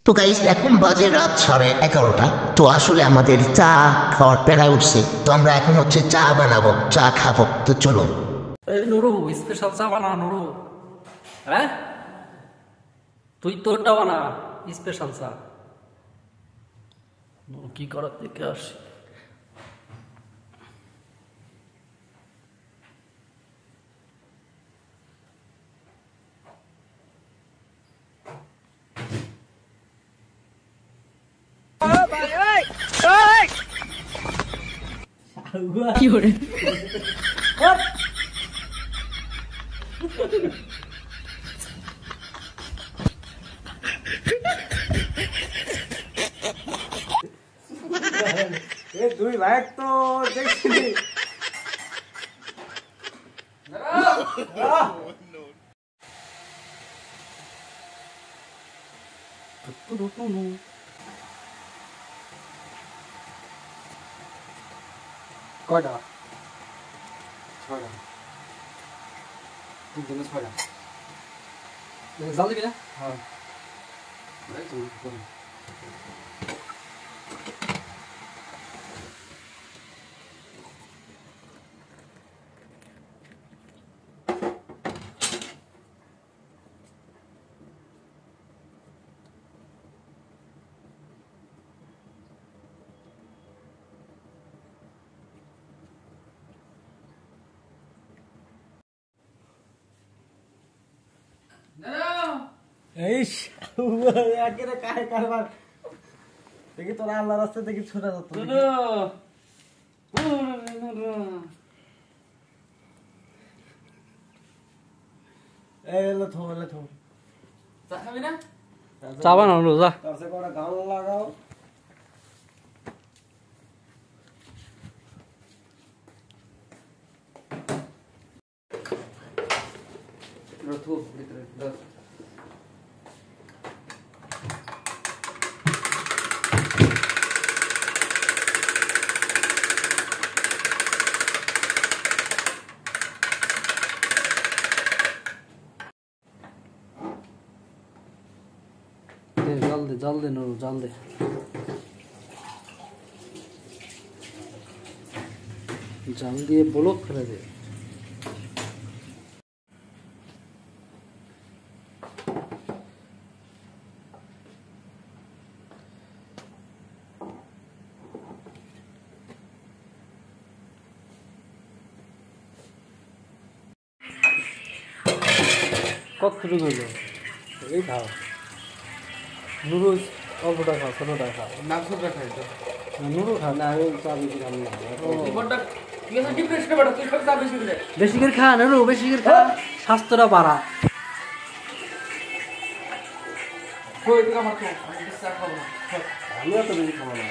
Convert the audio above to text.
তো গাইস এখন বাজে রাত 11:30। তো আসলে আমাদের চা খাওয়ার প্যারা উঠছে, তো আমরা এখন হচ্ছে চা বানাবো, চা খাবো। তো চলো। এই নুরু স্পেশাল চা বানা নুরু। হ্যাঁ তুই তোরটা বানা স্পেশাল চা। কি করার থেকে আসি। কি করে দুই লাখ তো দেখছি কয়টা 6টা 6টা জাল দিবি না? হ্যাঁ কারবার দেখি তোরা আল্লাহ রাস্তা দেখি ছোটা যত চা বানানো যা। তারপরে কটা গান লাগাও জাল দে নুরু জাল দে। জাল দিয়ে ব্লক ফেলে দে। কতটুকু হইলো এই খাও নুরু অল্পটা খাও ছোটটা খাও নাম ছোটটা খাই তো নুরু খা না আমি চা বেশি খাবো না বেশি করে খা নুরু বেশি করে খা স্বাস্থ্যটা বাড়া। আমি অত বেশি খাবো না